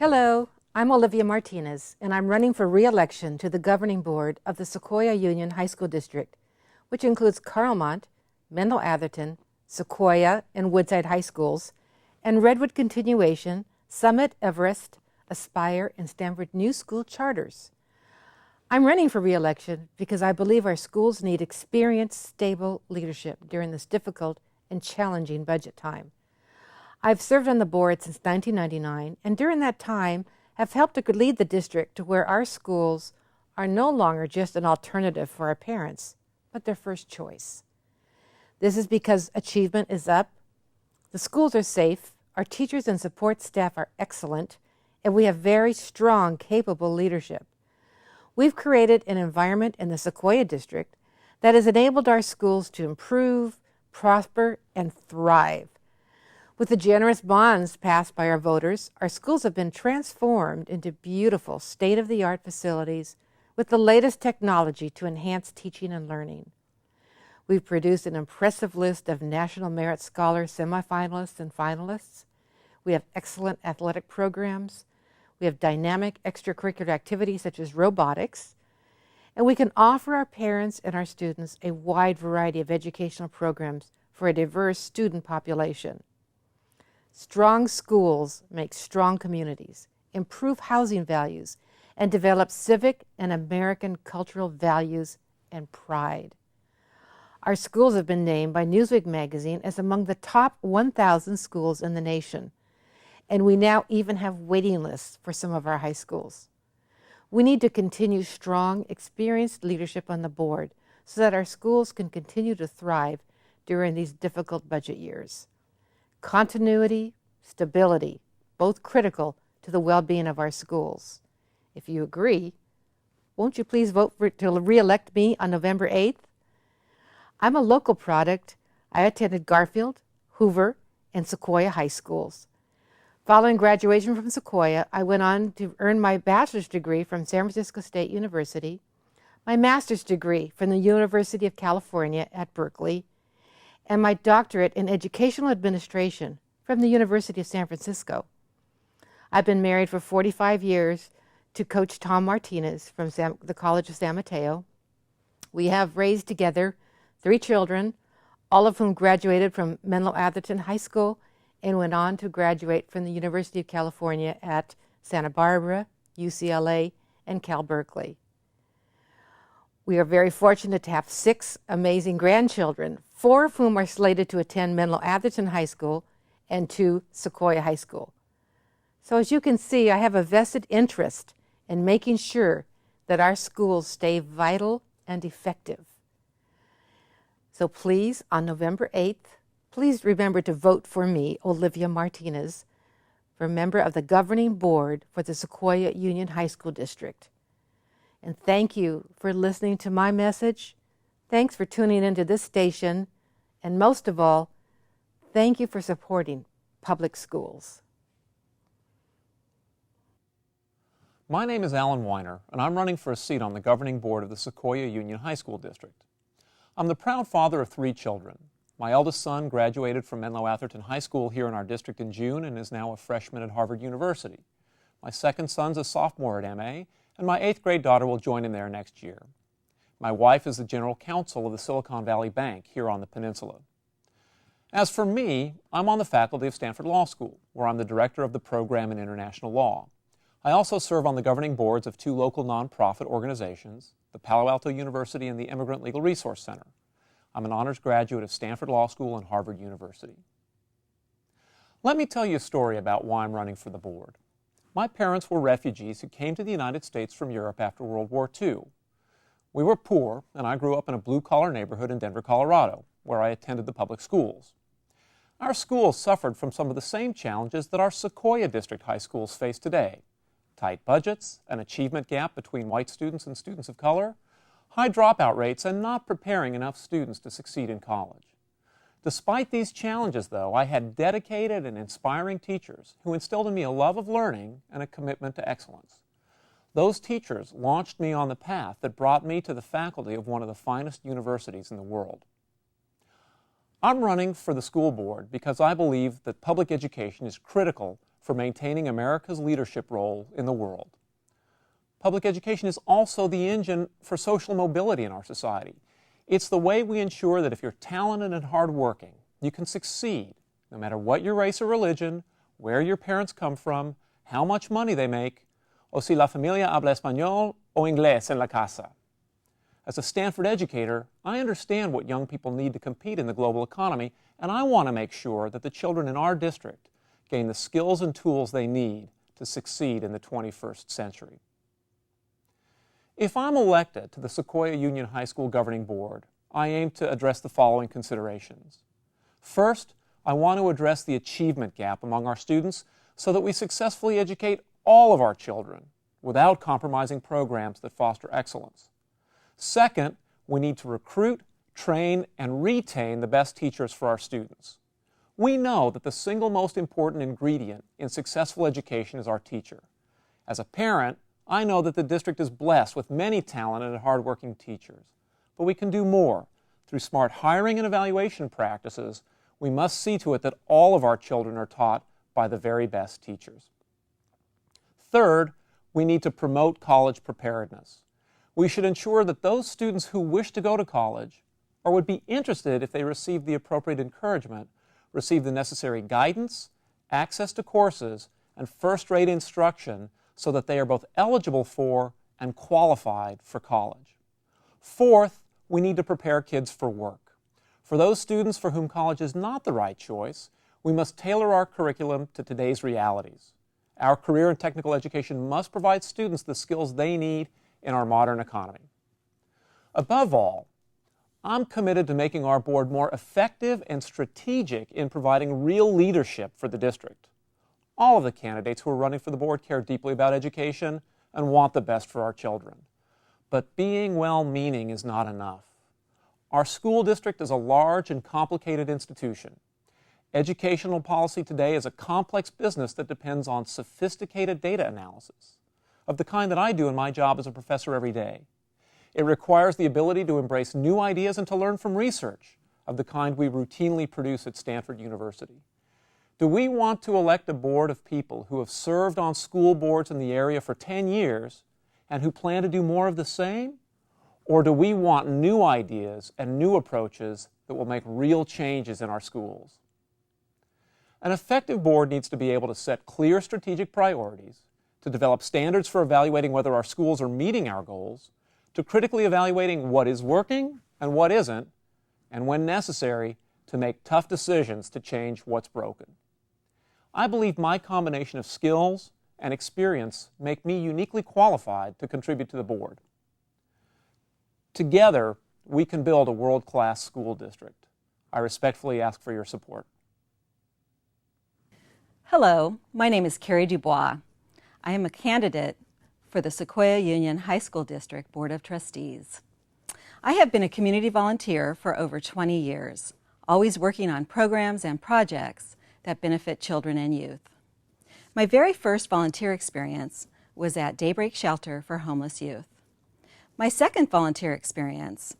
Hello, I'm Olivia Martinez, and I'm running for re-election to the governing board of the Sequoia Union High School District, which includes Carlmont, Mendel-Atherton, Sequoia, and Woodside High Schools, and Redwood Continuation, Summit, Everest, Aspire, and Stanford New School charters. I'm running for re-election because I believe our schools need experienced, stable leadership during this difficult and challenging budget time. I've served on the board since 1999, and during that time have helped to lead the district to where our schools are no longer just an alternative for our parents, but their first choice. This is because achievement is up, the schools are safe, our teachers and support staff are excellent, and we have very strong, capable leadership. We've created an environment in the Sequoia district that has enabled our schools to improve, prosper, and thrive. With the generous bonds passed by our voters, our schools have been transformed into beautiful, state-of-the-art facilities with the latest technology to enhance teaching and learning. We've produced an impressive list of National Merit Scholar semifinalists and finalists. We have excellent athletic programs. We have dynamic extracurricular activities such as robotics. And we can offer our parents and our students a wide variety of educational programs for a diverse student population. Strong schools make strong communities, improve housing values, and develop civic and American cultural values and pride. Our schools have been named by Newsweek magazine as among the top 1,000 schools in the nation, and we now even have waiting lists for some of our high schools. We need to continue strong, experienced leadership on the board so that our schools can continue to thrive during these difficult budget years. Continuity, stability, both critical to the well-being of our schools. If you agree, won't you please vote to re-elect me on November 8th? I'm a local product. I attended Garfield, Hoover, and Sequoia high schools. Following graduation from Sequoia, I went on to earn my bachelor's degree from San Francisco State University, my master's degree from the University of California at Berkeley, and my doctorate in educational administration from the University of San Francisco. I've been married for 45 years to Coach Tom Martinez from the College of San Mateo. We have raised together 3 children, all of whom graduated from Mendel-Atherton High School and went on to graduate from the University of California at Santa Barbara, UCLA, and Cal Berkeley. We are very fortunate to have 6 amazing grandchildren, 4 of whom are slated to attend Mendel-Atherton High School and 2 Sequoia High School. So as you can see, I have a vested interest in making sure that our schools stay vital and effective. So please, on November 8th, please remember to vote for me, Olivia Martinez, for member of the governing board for the Sequoia Union High School District. And thank you for listening to my message. Thanks for tuning into this station. And most of all, thank you for supporting public schools. My name is Alan Weiner, and I'm running for a seat on the governing board of the Sequoia Union High School District. I'm the proud father of 3 children. My eldest son graduated from Mendel-Atherton High School here in our district in June and is now a freshman at Harvard University. My second son's a sophomore at MA, and my 8th grade daughter will join him there next year. My wife is the general counsel of the Silicon Valley Bank here on the peninsula. As for me, I'm on the faculty of Stanford Law School, where I'm the director of the program in international law. I also serve on the governing boards of 2 local nonprofit organizations, the Palo Alto University and the Immigrant Legal Resource Center. I'm an honors graduate of Stanford Law School and Harvard University. Let me tell you a story about why I'm running for the board. My parents were refugees who came to the United States from Europe after World War II. We were poor, and I grew up in a blue-collar neighborhood in Denver, Colorado, where I attended the public schools. Our schools suffered from some of the same challenges that our Sequoia District high schools face today: tight budgets, an achievement gap between white students and students of color, high dropout rates, and not preparing enough students to succeed in college. Despite these challenges, though, I had dedicated and inspiring teachers who instilled in me a love of learning and a commitment to excellence. Those teachers launched me on the path that brought me to the faculty of one of the finest universities in the world. I'm running for the school board because I believe that public education is critical for maintaining America's leadership role in the world. Public education is also the engine for social mobility in our society. It's the way we ensure that if you're talented and hardworking, you can succeed, no matter what your race or religion, where your parents come from, how much money they make, o si la familia habla español o inglés en la casa. As a Stanford educator, I understand what young people need to compete in the global economy, and I want to make sure that the children in our district gain the skills and tools they need to succeed in the 21st century. If I'm elected to the Sequoia Union High School Governing Board, I aim to address the following considerations. First, I want to address the achievement gap among our students so that we successfully educate all of our children without compromising programs that foster excellence. Second, we need to recruit, train, and retain the best teachers for our students. We know that the single most important ingredient in successful education is our teacher. As a parent, I know that the district is blessed with many talented and hardworking teachers, but we can do more. Through smart hiring and evaluation practices, we must see to it that all of our children are taught by the very best teachers. Third, we need to promote college preparedness. We should ensure that those students who wish to go to college, or would be interested if they received the appropriate encouragement, receive the necessary guidance, access to courses, and first-rate instruction so that they are both eligible for and qualified for college. Fourth, we need to prepare kids for work. For those students for whom college is not the right choice, we must tailor our curriculum to today's realities. Our career and technical education must provide students the skills they need in our modern economy. Above all, I'm committed to making our board more effective and strategic in providing real leadership for the district. All of the candidates who are running for the board care deeply about education and want the best for our children. But being well-meaning is not enough. Our school district is a large and complicated institution. Educational policy today is a complex business that depends on sophisticated data analysis, of the kind that I do in my job as a professor every day. It requires the ability to embrace new ideas and to learn from research, of the kind we routinely produce at Stanford University. Do we want to elect a board of people who have served on school boards in the area for 10 years and who plan to do more of the same? Or do we want new ideas and new approaches that will make real changes in our schools? An effective board needs to be able to set clear strategic priorities, to develop standards for evaluating whether our schools are meeting our goals, to critically evaluating what is working and what isn't, and when necessary, to make tough decisions to change what's broken. I believe my combination of skills and experience make me uniquely qualified to contribute to the board. Together, we can build a world-class school district. I respectfully ask for your support. Hello, my name is Carrie Dubois. I am a candidate for the Sequoia Union High School District Board of Trustees. I have been a community volunteer for over 20 years, always working on programs and projects that benefit children and youth. My very first volunteer experience was at Daybreak Shelter for Homeless Youth. My second volunteer experience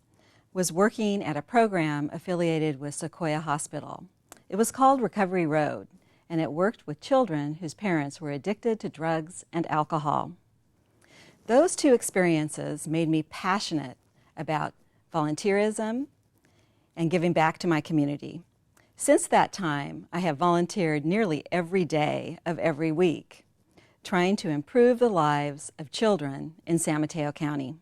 was working at a program affiliated with Sequoia Hospital. It was called Recovery Road, and it worked with children whose parents were addicted to drugs and alcohol. Those two experiences made me passionate about volunteerism and giving back to my community. Since that time, I have volunteered nearly every day of every week, trying to improve the lives of children in San Mateo County.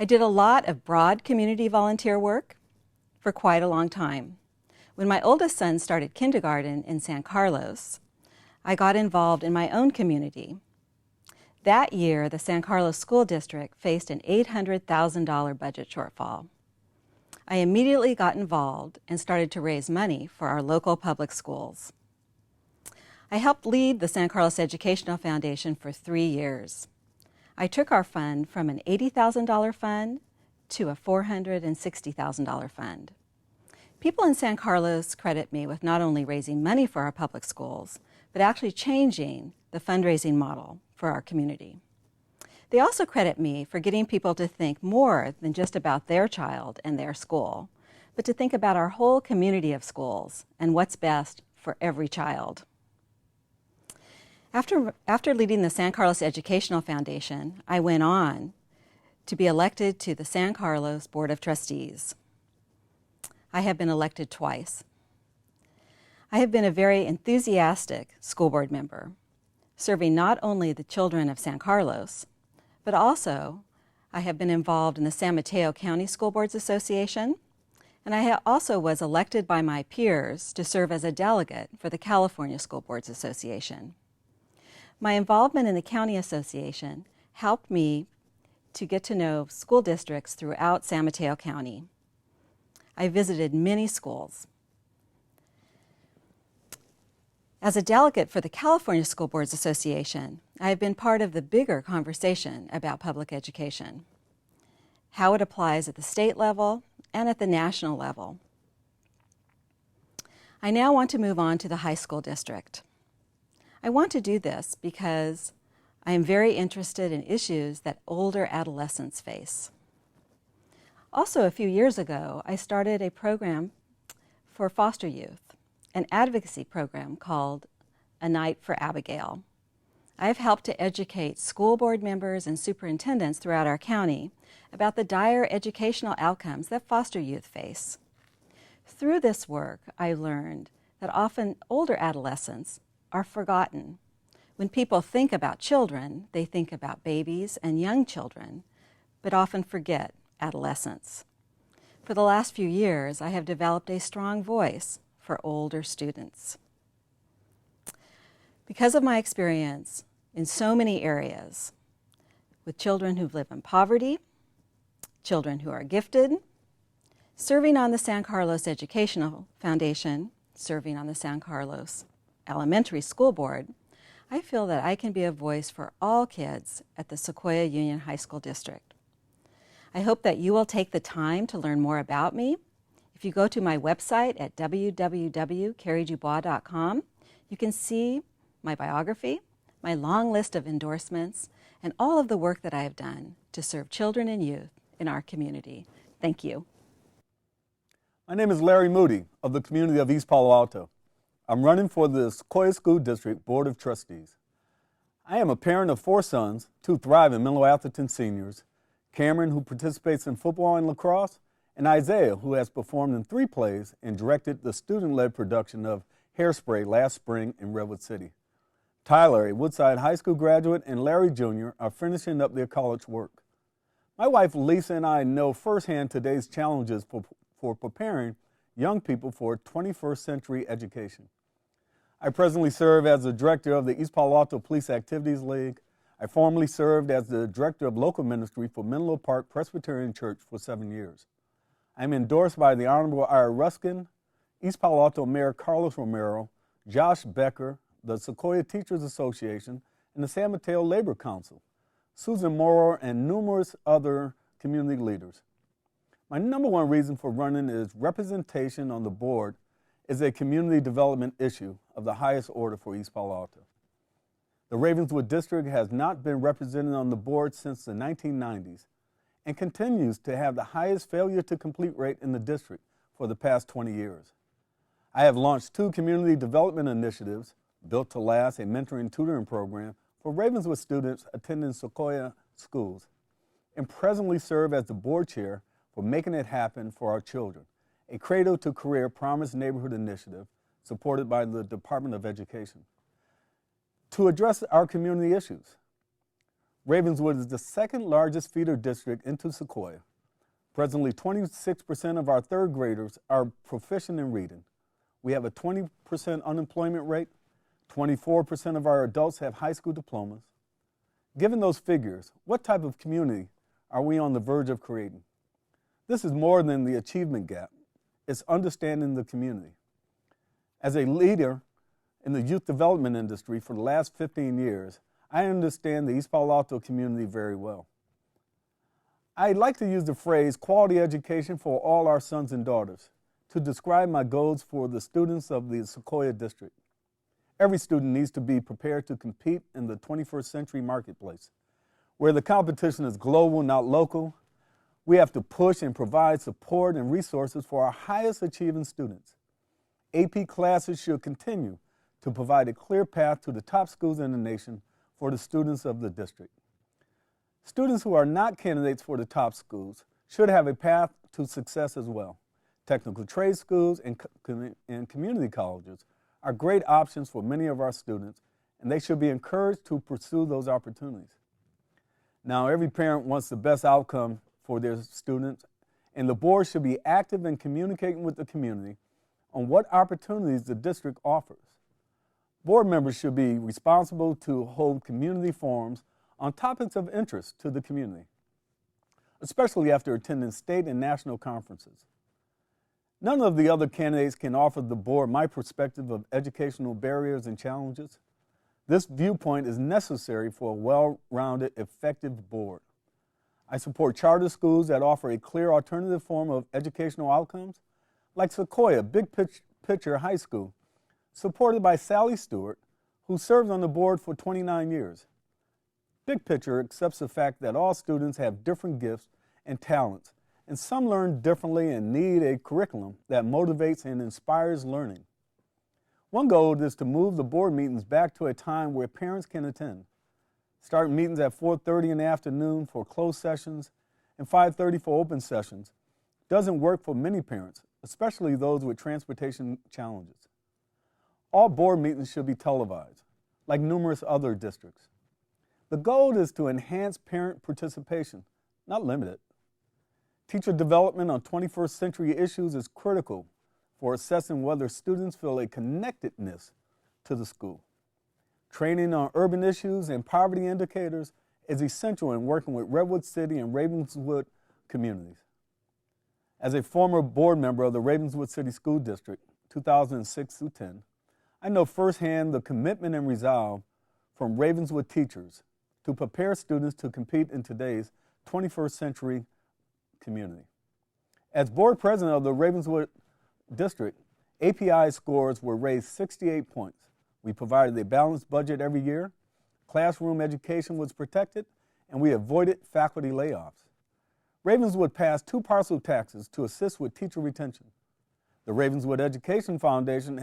I did a lot of broad community volunteer work for quite a long time. When my oldest son started kindergarten in San Carlos, I got involved in my own community. That year, the San Carlos School District faced an $800,000 budget shortfall. I immediately got involved and started to raise money for our local public schools. I helped lead the San Carlos Educational Foundation for 3 years. I took our fund from an $80,000 fund to a $460,000 fund. People in San Carlos credit me with not only raising money for our public schools, but actually changing the fundraising model for our community. They also credit me for getting people to think more than just about their child and their school, but to think about our whole community of schools and what's best for for every child. After leading the San Carlos Educational Foundation, I went on to be elected to the San Carlos Board of Trustees. I have been elected twice. I have been a very enthusiastic school board member, serving not only the children of San Carlos, but also I have been involved in the San Mateo County School Boards Association, and I also was elected by my peers to serve as a delegate for the California School Boards Association. My involvement in the County Association helped me to get to know school districts throughout San Mateo County. I visited many schools. As a delegate for the California School Boards Association, I have been part of the bigger conversation about public education, how it applies at the state level and at the national level. I now want to move on to the high school district. I want to do this because I am very interested in issues that older adolescents face. Also, a few years ago, I started a program for foster youth, an advocacy program called A Night for Abigail. I have helped to educate school board members and superintendents throughout our county about the dire educational outcomes that foster youth face. Through this work, I learned that often older adolescents are forgotten. When people think about children, they think about babies and young children, but often forget adolescents. For the last few years, I have developed a strong voice for older students. Because of my experience in so many areas, with children who live in poverty, children who are gifted, serving on the San Carlos Educational Foundation, serving on the San Carlos Elementary School Board, I feel that I can be a voice for all kids at the Sequoia Union High School District. I hope that you will take the time to learn more about me. If you go to my website at www.carriedubois.com, you can see my biography, my long list of endorsements, and all of the work that I have done to serve children and youth in our community. Thank you. My name is Larry Moody of the community of East Palo Alto. I'm running for the Sequoia School District Board of Trustees. I am a parent of 4 sons, 2 thriving Menlo Atherton seniors, Cameron, who participates in football and lacrosse, and Isaiah, who has performed in 3 plays and directed the student-led production of Hairspray last spring in Redwood City. Tyler, a Woodside High School graduate, and Larry Jr. are finishing up their college work. My wife Lisa and I know firsthand today's challenges for preparing young people for 21st century education. I presently serve as the director of the East Palo Alto Police Activities League. I formerly served as the director of local ministry for Menlo Park Presbyterian Church for 7 years. I'm endorsed by the Honorable Ira Ruskin, East Palo Alto Mayor Carlos Romero, Josh Becker, the Sequoia Teachers Association, and the San Mateo Labor Council, Susan Morrow, and numerous other community leaders. My number 1 reason for running is representation on the board is a community development issue of the highest order for East Palo Alto. The Ravenswood District has not been represented on the board since the 1990s and continues to have the highest failure to complete rate in the district for the past 20 years. I have launched 2 community development initiatives, Built to Last, a mentoring tutoring program for Ravenswood students attending Sequoia schools, and presently serve as the board chair for Making It Happen for Our Children, a Cradle to Career Promise Neighborhood initiative supported by the Department of Education. To address our community issues, Ravenswood is the 2nd largest feeder district into Sequoia. Presently, 26% of our 3rd graders are proficient in reading. We have a 20% unemployment rate. 24% of our adults have high school diplomas. Given those figures, what type of community are we on the verge of creating? This is more than the achievement gap. It's understanding the community. As a leader in the youth development industry for the last 15 years, I understand the East Palo Alto community very well. I like to use the phrase quality education for all our sons and daughters to describe my goals for the students of the Sequoia District. Every student needs to be prepared to compete in the 21st century marketplace, where the competition is global, not local. We have to push and provide support and resources for our highest achieving students. AP classes should continue to provide a clear path to the top schools in the nation for the students of the district. Students who are not candidates for the top schools should have a path to success as well. Technical trade schools and community colleges are great options for many of our students, and they should be encouraged to pursue those opportunities. Now, every parent wants the best outcome for their students, and the board should be active in communicating with the community on what opportunities the district offers. Board members should be responsible to hold community forums on topics of interest to the community, especially after attending state and national conferences. None of the other candidates can offer the board my perspective of educational barriers and challenges. This viewpoint is necessary for a well-rounded, effective board. I support charter schools that offer a clear alternative form of educational outcomes, like Sequoia Big Picture High School, supported by Sally Stewart, who served on the board for 29 years. Big Picture accepts the fact that all students have different gifts and talents, and some learn differently and need a curriculum that motivates and inspires learning. One goal is to move the board meetings back to a time where parents can attend. Start meetings at 4:30 in the afternoon for closed sessions and 5:30 for open sessions doesn't work for many parents, especially those with transportation challenges. All board meetings should be televised, like numerous other districts. The goal is to enhance parent participation, not limit it. Teacher development on 21st century issues is critical for assessing whether students feel a connectedness to the school. Training on urban issues and poverty indicators is essential in working with Redwood City and Ravenswood communities. As a former board member of the Ravenswood City School District, 2006 through 10, I know firsthand the commitment and resolve from Ravenswood teachers to prepare students to compete in today's 21st century community. As board president of the Ravenswood District, API scores were raised 68 points. We provided a balanced budget every year, classroom education was protected, and we avoided faculty layoffs. Ravenswood passed 2 parcel taxes to assist with teacher retention. The Ravenswood Education Foundation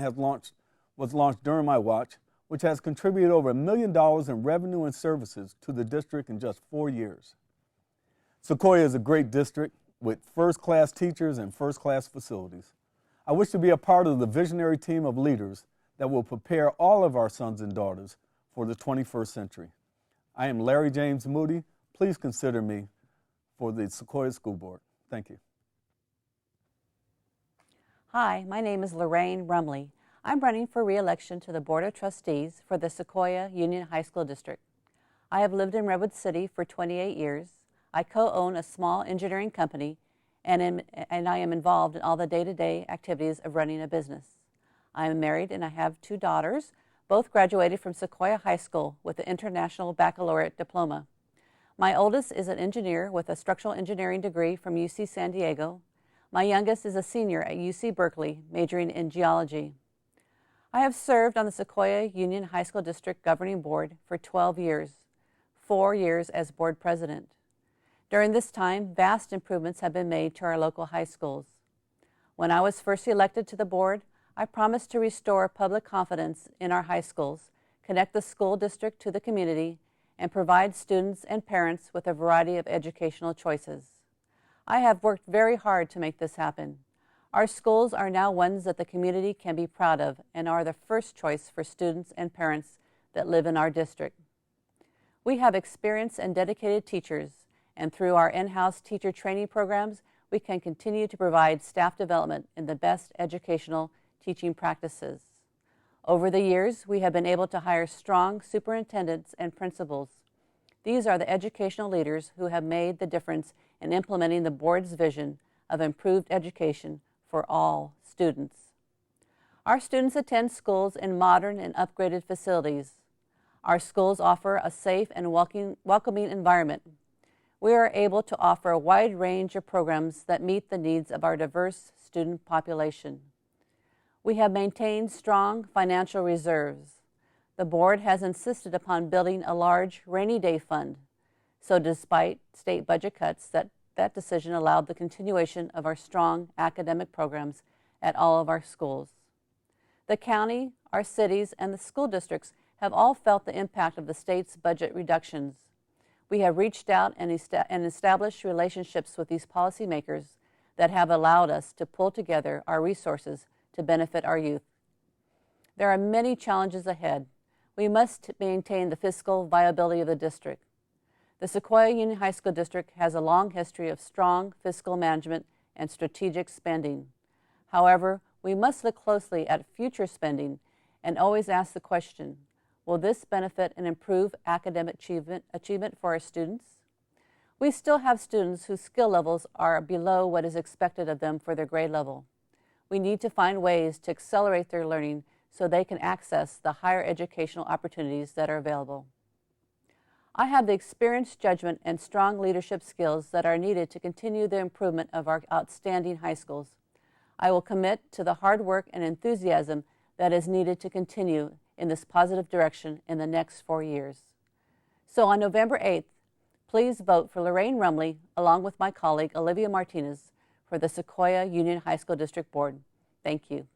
was launched during my watch, which has contributed over $1 million in revenue and services to the district in just 4 years. Sequoia is a great district with first-class teachers and first-class facilities. I wish to be a part of the visionary team of leaders that will prepare all of our sons and daughters for the 21st century. I am Larry James Moody. Please consider me for the Sequoia School Board. Thank you. Hi, my name is Lorraine Rumley. I'm running for re-election to the Board of Trustees for the Sequoia Union High School District. I have lived in Redwood City for 28 years. I co-own a small engineering company, and I am involved in all the day-to-day activities of running a business. I am married and I have 2 daughters. Both graduated from Sequoia High School with an International Baccalaureate diploma. My oldest is an engineer with a structural engineering degree from UC San Diego. My youngest is a senior at UC Berkeley, majoring in geology. I have served on the Sequoia Union High School District Governing Board for 12 years, 4 years as board president. During this time, vast improvements have been made to our local high schools. When I was first elected to the board, I promised to restore public confidence in our high schools, connect the school district to the community, and provide students and parents with a variety of educational choices. I have worked very hard to make this happen. Our schools are now ones that the community can be proud of and are the first choice for students and parents that live in our district. We have experienced and dedicated teachers, and through our in-house teacher training programs, we can continue to provide staff development in the best educational teaching practices. Over the years, we have been able to hire strong superintendents and principals. These are the educational leaders who have made the difference in implementing the board's vision of improved education for all students. Our students attend schools in modern and upgraded facilities. Our schools offer a safe and welcoming environment. We are able to offer a wide range of programs that meet the needs of our diverse student population. We have maintained strong financial reserves. The board has insisted upon building a large rainy day fund. So despite state budget cuts, that decision allowed the continuation of our strong academic programs at all of our schools. The county, our cities, and the school districts have all felt the impact of the state's budget reductions. We have reached out and established relationships with these policymakers that have allowed us to pull together our resources to benefit our youth. There are many challenges ahead. We must maintain the fiscal viability of the district. The Sequoia Union High School District has a long history of strong fiscal management and strategic spending. However, we must look closely at future spending and always ask the question, will this benefit and improve academic achievement for our students? We still have students whose skill levels are below what is expected of them for their grade level. We need to find ways to accelerate their learning so they can access the higher educational opportunities that are available. I have the experience, judgment, and strong leadership skills that are needed to continue the improvement of our outstanding high schools. I will commit to the hard work and enthusiasm that is needed to continue in this positive direction in the next 4 years. So on November 8th, please vote for Lorraine Rumley, along with my colleague Olivia Martinez, for the Sequoia Union High School District Board. Thank you.